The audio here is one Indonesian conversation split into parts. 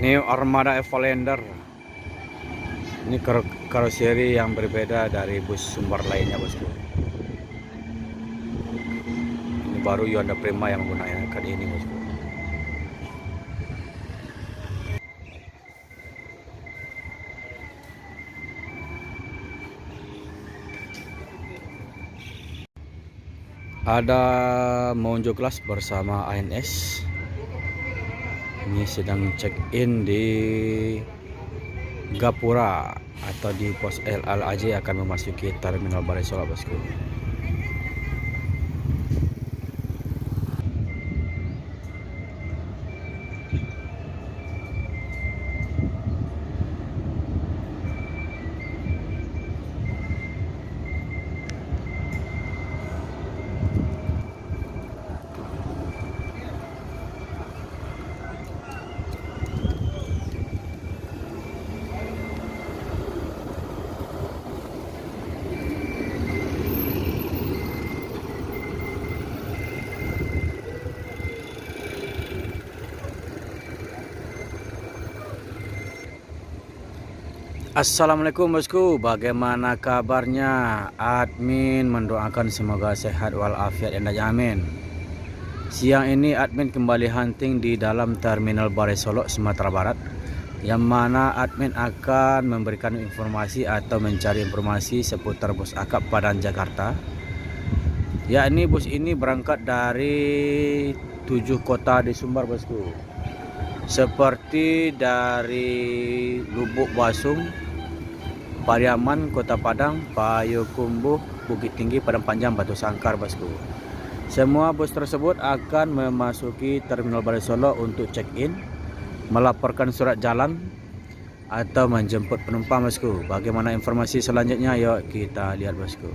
New Armada Evolander. Ini karoseri yang berbeda dari bus sumber lainnya, bosku. Ini baru Hyundai Prima yang menggunakan ini, bosku. Ada mau unjuk kelas bersama ANS. Ini sedang check in di Gapura atau di pos LAJ akan memasuki terminal Balai Solok, bosku. Assalamualaikum, bosku. Bagaimana kabarnya? Admin mendoakan semoga sehat walafiat dan amin. Siang ini admin kembali hunting di dalam terminal Balai Solok, Sumatera Barat, yang mana admin akan memberikan informasi atau mencari informasi seputar bus akap Padang Jakarta. Yakni bus ini berangkat dari 7 kota di Sumbar, bosku. Seperti dari Lubuk Basung, Pariaman, Kota Padang, Payakumbuh, Bukit Tinggi, Padang Panjang, Batu Sangkar, bosku. Semua bus tersebut akan memasuki terminal Balai Solok untuk check-in, melaporkan surat jalan, atau menjemput penumpang, bosku. Bagaimana informasi selanjutnya? Yuk kita lihat, bosku.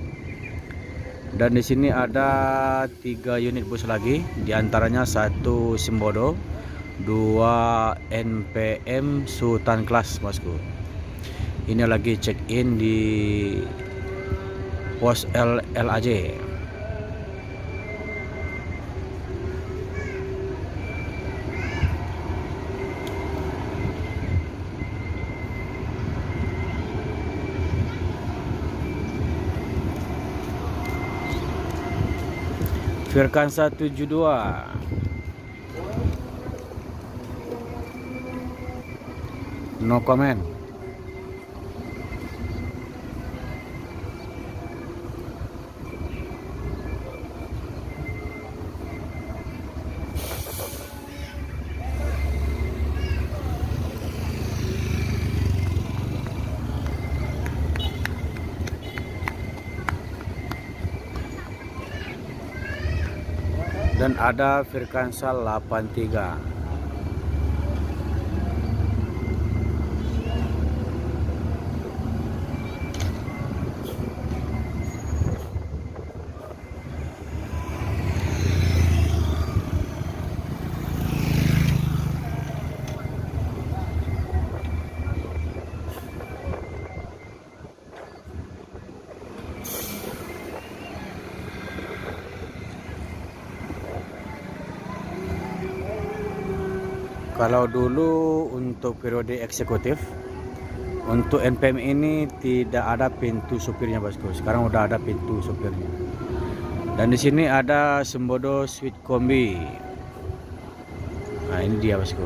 Dan di sini ada 3 unit bus lagi, diantaranya 1 Sembodo, 2 NPM Sultan Class, bosku. Ini lagi check in di pos LAJ. Firkan 172. No comment. Dan ada Firkansal 83. Kalau dulu untuk periode eksekutif, untuk NPM ini tidak ada pintu supirnya, bosku. Sekarang udah ada pintu supirnya. Dan di sini ada Sembodo Sweet Kombi. Nah, ini dia, bosku.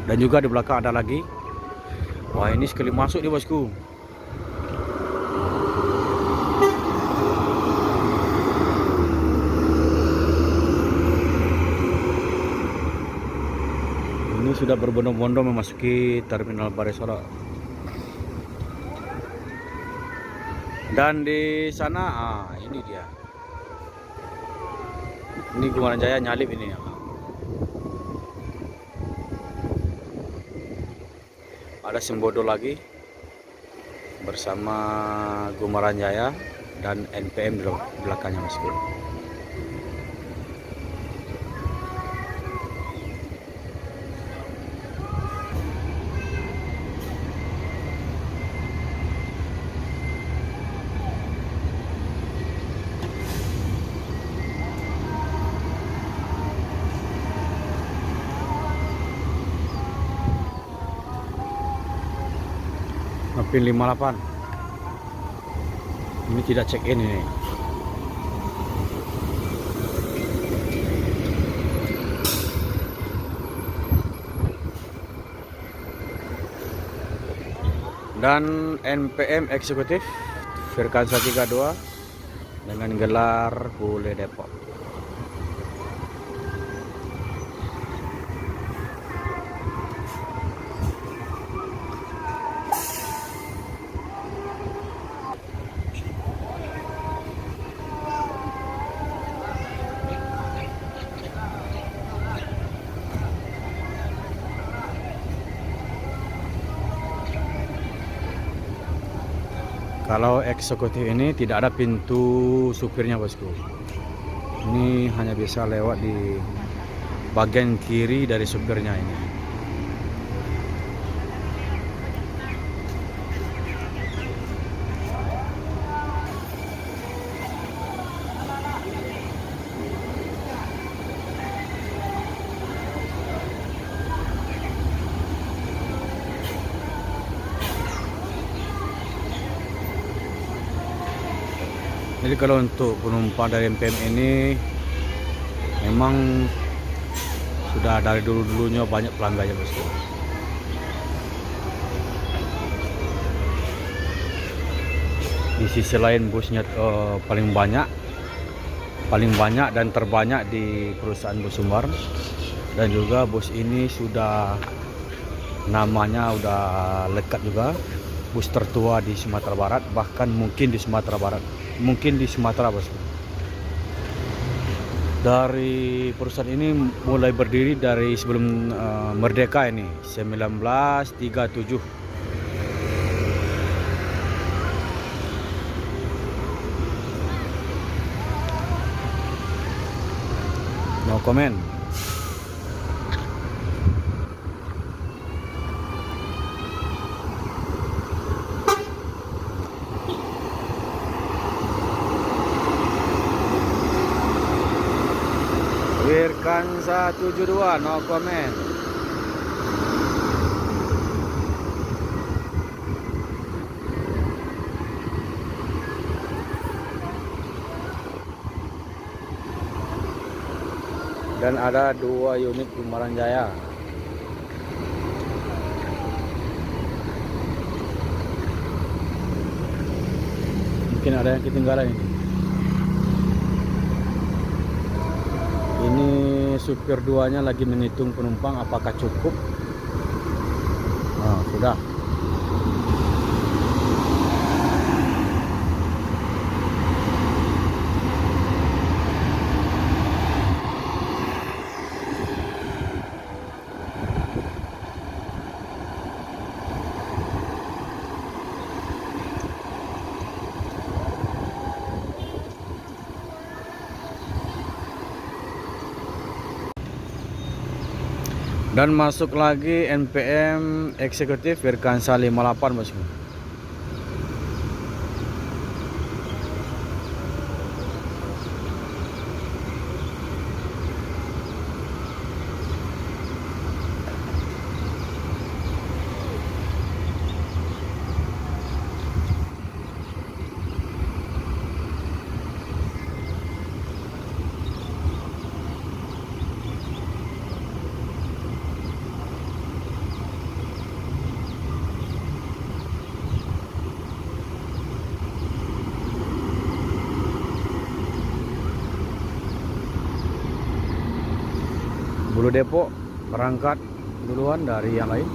Dan juga di belakang ada lagi. Wah, ini sekali masuk dia, bosku. Ini sudah berbondong-bondong memasuki terminal Balai Solok. Dan di sana, ini dia. Ini Gumaran Jaya nyalip ini. Ada Sembodo lagi bersama Gumaran Jaya dan NPM di belakangnya, bosku. Alpin 58. Ini tidak check in ini. Dan NPM eksekutif Firkansa 32 dengan gelar Bule Depok. Kalau eksekutif ini tidak ada pintu supirnya, bosku. Ini hanya bisa lewat di bagian kiri dari supirnya ini. Jadi kalau untuk penumpang dari MPM ini memang sudah dari dulu-dulunya banyak pelanggannya, bosku. Di sisi lain busnya paling banyak dan terbanyak di perusahaan Bus Sumbar, dan juga bus ini sudah namanya udah lekat juga, bus tertua di Sumatera Barat, bahkan mungkin di Sumatera Barat. Mungkin di Sumatera, bosku. Dari perusahaan ini mulai berdiri dari sebelum merdeka ini 1937. No comment. Firkansa 72, no comment. Dan ada 2 unit Kumaran Jaya. Mungkin ada yang ketinggalan ini. Ini supir duanya lagi menghitung penumpang apakah cukup. Nah, sudah. Dan masuk lagi NPM eksekutif Firkansa 58, bosku. Bulu Depok berangkat duluan dari yang lain.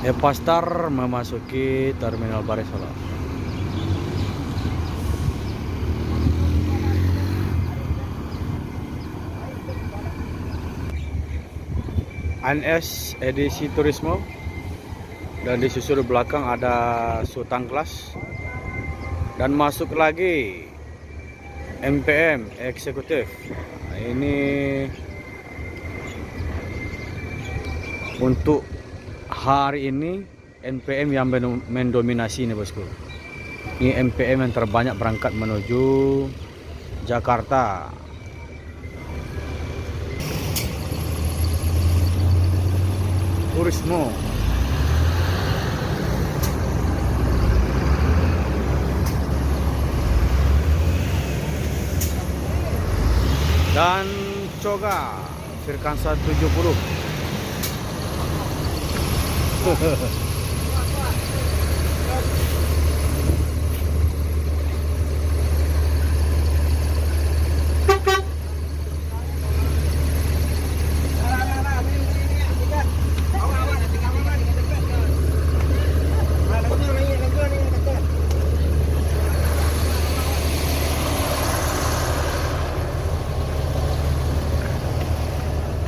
Epastar memasuki Terminal Baresola. ANS edisi Turismo, dan disusul belakang ada Sultan Class, dan masuk lagi MPM eksekutif. Nah, ini untuk hari ini NPM yang mendominasi nih bosku. Ini NPM yang terbanyak berangkat menuju Jakarta. Turismo. Dan Coga Firkansa 70.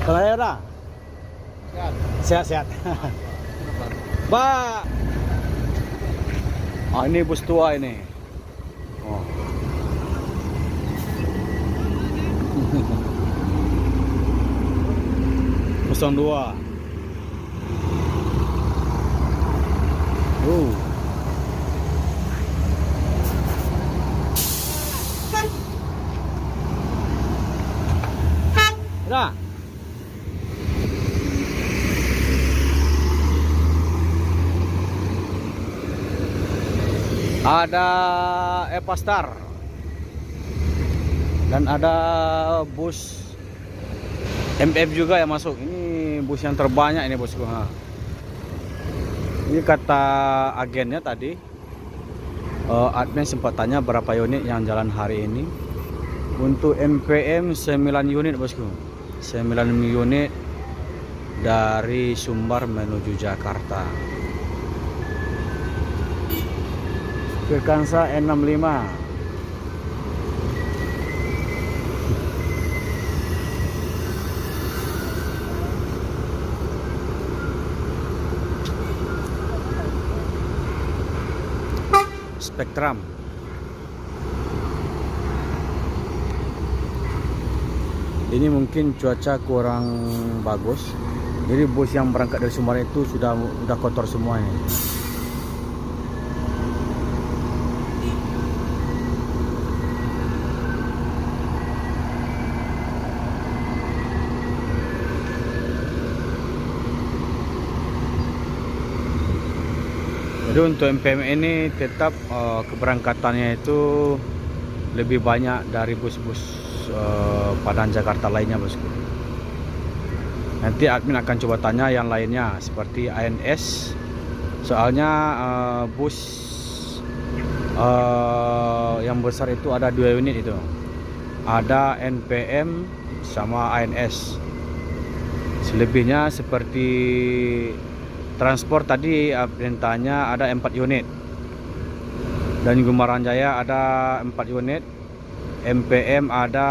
Kalau dah sehat-sehat. Ba. Ah, ini bus tua ini. Oh. Kosong dua. Dah. Ada Epastar dan ada bus MF juga yang masuk. Ini bus yang terbanyak ini bosku. Ini kata agennya tadi, admin sempat tanya berapa unit yang jalan hari ini. Untuk MPM 9 unit bosku, 9 unit dari Sumbar menuju Jakarta. Firkansa 65. Spektrum. Ini mungkin cuaca kurang bagus, jadi bus yang berangkat dari Sumbar itu sudah kotor semuanya. Jadi untuk MPM ini tetap keberangkatannya itu lebih banyak dari bus-bus Padang Jakarta lainnya bosku. Nanti admin akan coba tanya yang lainnya seperti ANS. Soalnya bus yang besar itu ada 2 unit itu. Ada NPM sama ANS. Selebihnya seperti transport tadi perintahnya ada 4 unit. Dan Gumaran Jaya ada 4 unit. MPM ada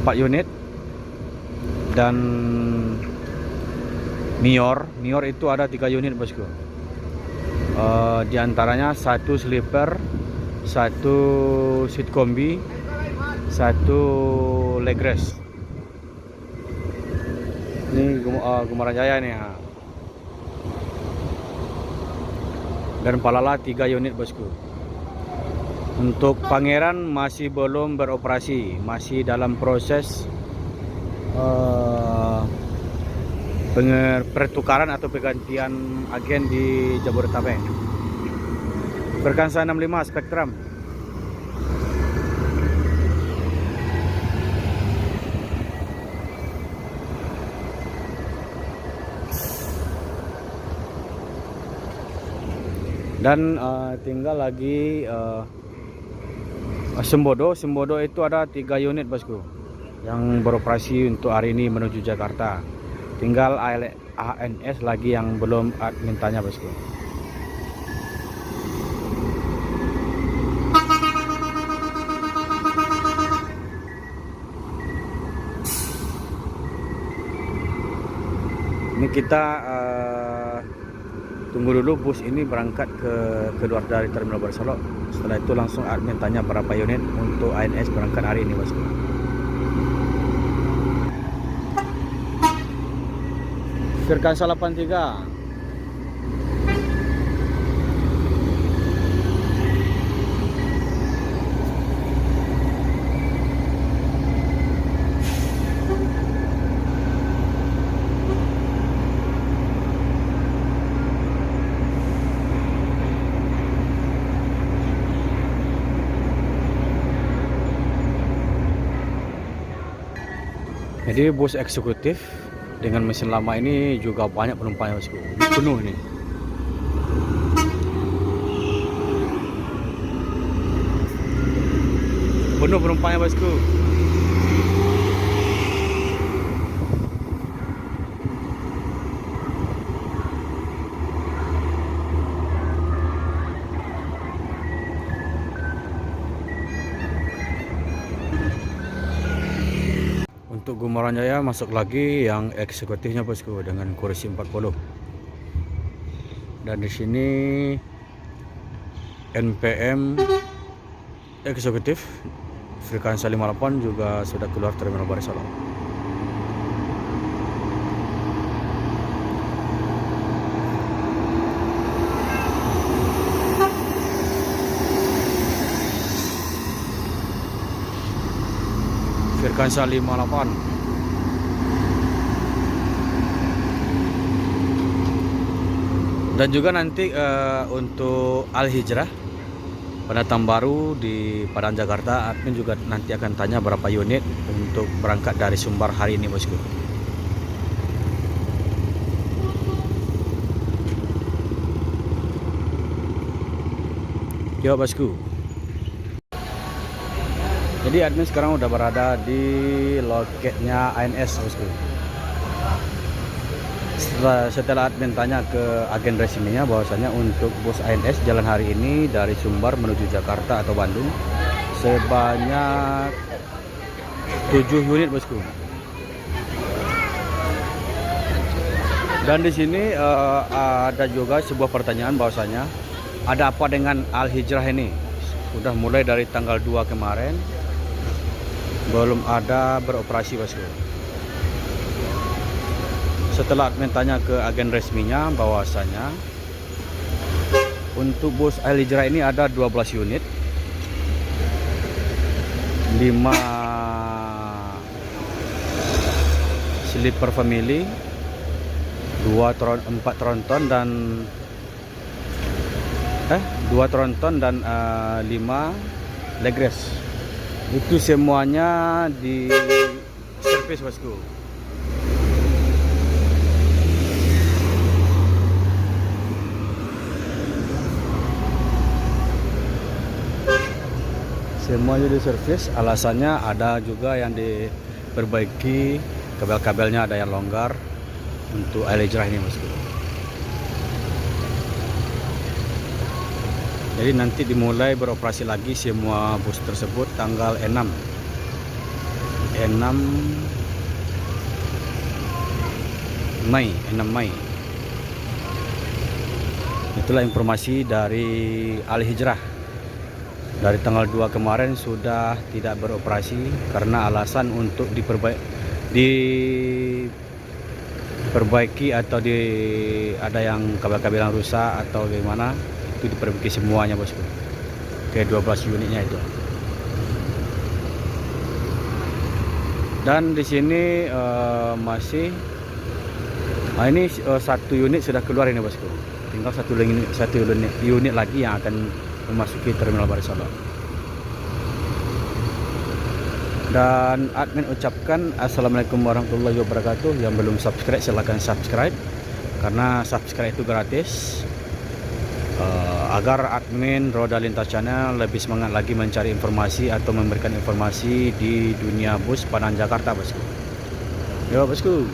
4 unit. Dan Mior itu ada 3 unit bosku. Di antaranya 1 sleeper, 1 seat kombi, 1 leg rest. Ini Gumaran Jaya nih. Dan Palala 3 unit bosku. Untuk Pangeran masih belum beroperasi, masih dalam proses pertukaran atau pergantian agen di Jabodetabek. Firkansa 65 Spektrum. Dan tinggal lagi Sembodo itu ada 3 unit bosku yang beroperasi untuk hari ini menuju Jakarta. Tinggal ANS lagi yang belum admin tanya bosku. Ini kita tunggu dulu bus ini berangkat keluar dari Terminal Barsolok. Setelah itu langsung admin tanya berapa unit untuk ANS berangkat hari ini bosku. Firkansa 83. Jadi bus eksekutif dengan mesin lama ini juga banyak penumpangnya bosku. Penuh nih. Penuh penumpangnya bosku. Untuk Gumaran Jaya masuk lagi yang eksekutifnya bosku dengan kursi 40. Dan di sini NPM eksekutif Firkansa 58 juga sudah keluar Terminal Barisalam. Firkansa 58. Dan juga nanti untuk Al Hijrah pendatang baru di Padang Jakarta, admin juga nanti akan tanya berapa unit untuk berangkat dari Sumbar hari ini bosku. Yo bosku. Jadi admin sekarang udah berada di loketnya ANS bosku. Setelah admin tanya ke agen resminya bahwasanya untuk bus ANS jalan hari ini dari Sumbar menuju Jakarta atau Bandung sebanyak 7 unit bosku. Dan di sini ada juga sebuah pertanyaan bahwasanya ada apa dengan Al Hijrah ini? Udah mulai dari tanggal 2 kemarin belum ada beroperasi bosku. Setelah admin tanya ke agen resminya bahwasanya untuk bus Al Hijrah ini ada 12 unit, 5 sleeper family, 4 tronton dan 2 tronton dan 5 legress. Itu semuanya di servis bosku. Semuanya di servis, alasannya ada juga yang diperbaiki, kabel-kabelnya ada yang longgar untuk Al Hijrah ini bosku. Jadi nanti dimulai beroperasi lagi semua bus tersebut tanggal 6 Mei. Itulah informasi dari Al Hijrah. Dari tanggal 2 kemarin sudah tidak beroperasi karena alasan untuk diperbaiki atau ada yang kabel-kabel yang rusak atau bagaimana, itu diperbaiki semuanya bosku. Oke, 12 unitnya itu. Dan di sini masih ini 1 unit sudah keluar ini bosku. Tinggal satu unit lagi yang akan memasuki Terminal Barisalam. Dan admin ucapkan assalamualaikum warahmatullahi wabarakatuh. Yang belum subscribe silahkan subscribe karena subscribe itu gratis. Agar admin Roda Lintas Channel lebih semangat lagi mencari informasi atau memberikan informasi di dunia bus Padang Jakarta bosku. Ya bosku.